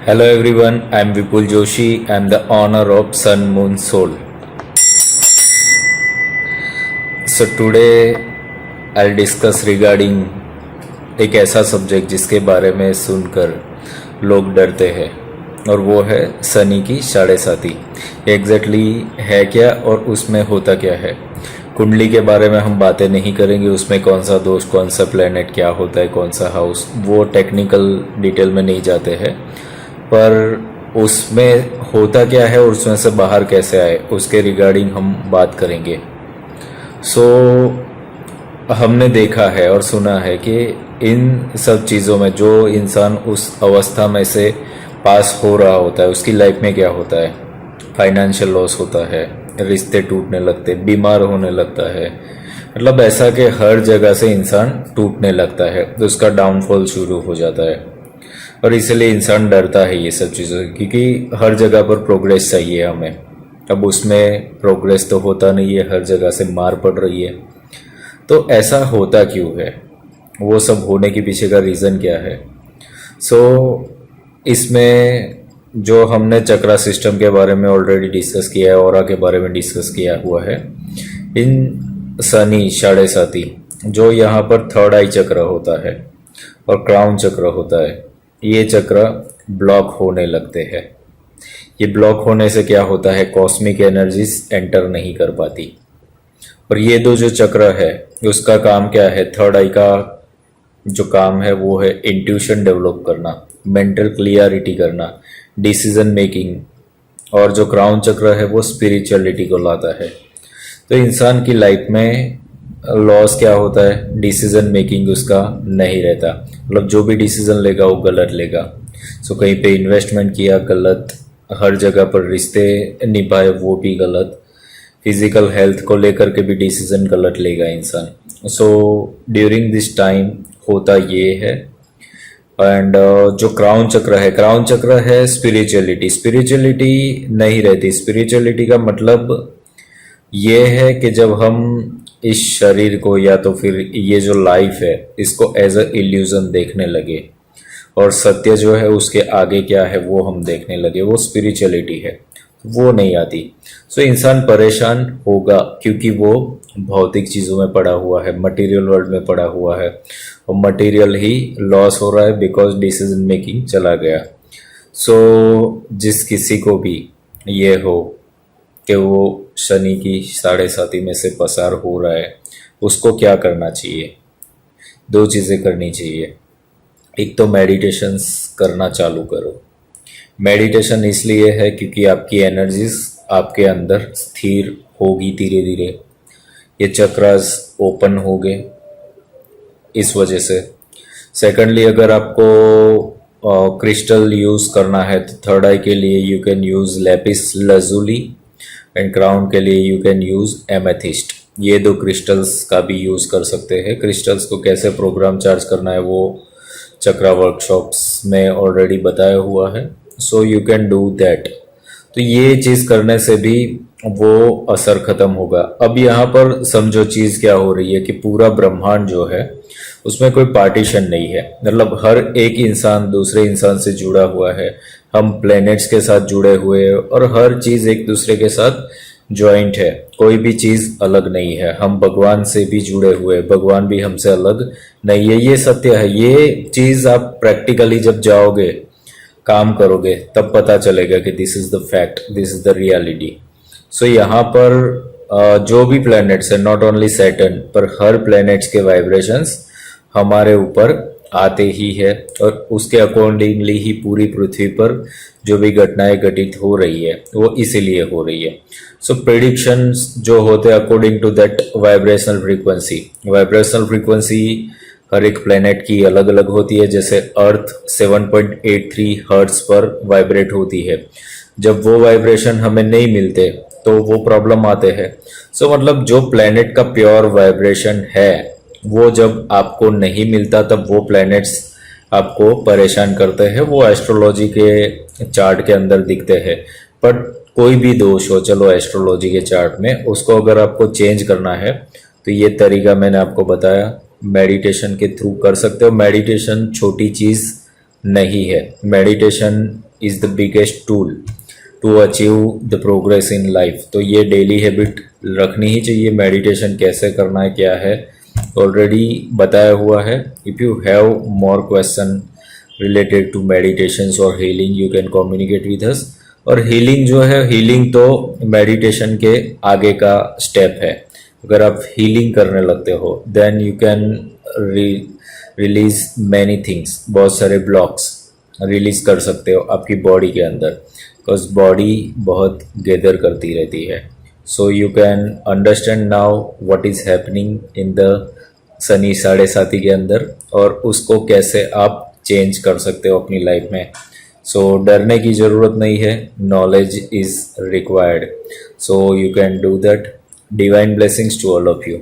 Hello everyone, I am Vipul Joshi. I am the owner of Sun Moon Soul. So today I'll discuss regarding एक ऐसा subject जिसके बारे में सुनकर लोग डरते हैं और वो है शनि की साढ़े साती। एग्जैक्टली है क्या और उसमें होता क्या है। कुंडली के बारे में हम बातें नहीं करेंगे, उसमें कौन सा दोष, कौन सा प्लेनेट क्या होता है, कौन सा हाउस, वो टेक्निकल डिटेल में नहीं जाते हैं। पर उसमें होता क्या है और उसमें से बाहर कैसे आए उसके रिगार्डिंग हम बात करेंगे। हमने देखा है और सुना है कि इन सब चीज़ों में जो इंसान उस अवस्था में से पास हो रहा होता है उसकी लाइफ में क्या होता है। फाइनेंशियल लॉस होता है, रिश्ते टूटने लगते, बीमार होने लगता है, मतलब ऐसा कि हर जगह से इंसान टूटने लगता है, तो उसका डाउनफॉल शुरू हो जाता है। और इसलिए इंसान डरता है ये सब चीज़ों से, क्योंकि हर जगह पर प्रोग्रेस चाहिए हमें। अब उसमें प्रोग्रेस तो होता नहीं है, हर जगह से मार पड़ रही है। तो ऐसा होता क्यों है, वो सब होने के पीछे का रीज़न क्या है। इसमें जो हमने चक्रा सिस्टम के बारे में ऑलरेडी डिस्कस किया है, ऑरा के बारे में डिस्कस किया हुआ है। इन शनि साढ़े साती जो यहाँ पर थर्ड आई चक्र होता है और क्राउन चक्र होता है, ये चक्र ब्लॉक होने लगते हैं। ये ब्लॉक होने से क्या होता है, कॉस्मिक एनर्जीज एंटर नहीं कर पाती। और ये दो जो चक्र है उसका काम क्या है, थर्ड आई का जो काम है वो है इंट्यूशन डेवलप करना, मेंटल क्लियरिटी करना, डिसीजन मेकिंग। और जो क्राउन चक्र है वो स्पिरिचुअलिटी को लाता है। तो इंसान की लाइफ में लॉस क्या होता है, डिसीजन मेकिंग उसका नहीं रहता, मतलब जो भी डिसीजन लेगा वो गलत लेगा। कहीं पे इन्वेस्टमेंट किया गलत, हर जगह पर रिश्ते निभाए वो भी गलत, फिजिकल हेल्थ को लेकर के भी डिसीजन गलत लेगा इंसान। ड्यूरिंग दिस टाइम होता ये है। एंड जो क्राउन चक्र है स्पिरिचुअलिटी नहीं रहती। स्पिरिचुअलिटी का मतलब ये है कि जब हम इस शरीर को या तो फिर ये जो लाइफ है इसको एज अ इल्यूजन देखने लगे और सत्य जो है उसके आगे क्या है वो हम देखने लगे, वो स्पिरिचुअलिटी है, वो नहीं आती। इंसान परेशान होगा क्योंकि वो भौतिक चीज़ों में पड़ा हुआ है, मटेरियल वर्ल्ड में पड़ा हुआ है और मटेरियल ही लॉस हो रहा है बिकॉज डिसीजन मेकिंग चला गया। जिस किसी को भी ये हो कि वो शनि की साढ़े साती में से पसार हो रहा है, उसको क्या करना चाहिए, दो चीज़ें करनी चाहिए। एक तो मेडिटेशंस करना चालू करो। मेडिटेशन इसलिए है क्योंकि आपकी एनर्जीज आपके अंदर स्थिर होगी, धीरे धीरे ये चक्रास ओपन हो गए इस वजह से। सेकेंडली, अगर आपको क्रिस्टल यूज़ करना है तो थर्ड आई के लिए you can use lapis lazuli and crown के लिए यू कैन यूज़ एमेथिस्ट। ये दो क्रिस्टल्स का भी यूज़ कर सकते हैं। क्रिस्टल्स को कैसे प्रोग्राम चार्ज करना है वो चक्रा वर्कशॉप्स में ऑलरेडी बताया हुआ है, यू कैन डू दैट। तो ये चीज़ करने से भी वो असर खत्म होगा। अब यहाँ पर समझो चीज़ क्या हो रही है कि पूरा ब्रह्मांड जो है उसमें कोई पार्टीशन नहीं है, मतलब हर एक इंसान दूसरे इंसान से जुड़ा हुआ है, हम प्लैनेट्स के साथ जुड़े हुए हैं और हर चीज़ एक दूसरे के साथ जॉइंट है, कोई भी चीज़ अलग नहीं है। हम भगवान से भी जुड़े हुए, भगवान भी हमसे अलग नहीं है, ये सत्य है। ये चीज़ आप प्रैक्टिकली जब जाओगे, काम करोगे, तब पता चलेगा कि this is the fact, this is the reality. यहाँ पर जो भी प्लैनेट्स है, नॉट ओनली सैटर्न पर हर प्लैनेट्स के वाइब्रेशंस हमारे ऊपर आते ही है और उसके अकॉर्डिंगली ही पूरी पृथ्वी पर जो भी घटनाएं घटित हो रही है वो इसीलिए हो रही है। प्रेडिक्शंस जो होते हैं according to that vibrational frequency हर एक प्लेनेट की अलग अलग होती है। जैसे अर्थ 7.83 हर्ट्ज पर वाइब्रेट होती है, जब वो वाइब्रेशन हमें नहीं मिलते तो वो प्रॉब्लम आते हैं। मतलब जो प्लेनेट का प्योर वाइब्रेशन है वो जब आपको नहीं मिलता तब वो प्लैनेट्स आपको परेशान करते हैं, वो एस्ट्रोलॉजी के चार्ट के अंदर दिखते हैं। बट कोई भी दोष हो, चलो एस्ट्रोलॉजी के चार्ट में, उसको अगर आपको चेंज करना है तो ये तरीका मैंने आपको बताया, मेडिटेशन के थ्रू कर सकते हो। मेडिटेशन छोटी चीज़ नहीं है, meditation is the biggest tool to achieve the progress in life. तो ये डेली हैबिट रखनी ही चाहिए। मेडिटेशन कैसे करना है क्या है ऑलरेडी बताया हुआ है। If you have more question related to meditations और healing you can communicate with us. और हीलिंग जो है, हीलिंग तो मेडिटेशन के आगे का स्टेप है। अगर आप हीलिंग करने लगते हो then you can release many things, बहुत सारे ब्लॉक्स रिलीज कर सकते हो आपकी बॉडी के अंदर, बिकॉज बॉडी बहुत गैदर करती रहती है। सो you can understand now what is happening in the Shani 7.5 के अंदर, और उसको कैसे आप चेंज कर सकते हो अपनी लाइफ में। सो डरने की ज़रूरत नहीं है, knowledge is required, so you can do that. Divine blessings to all of you.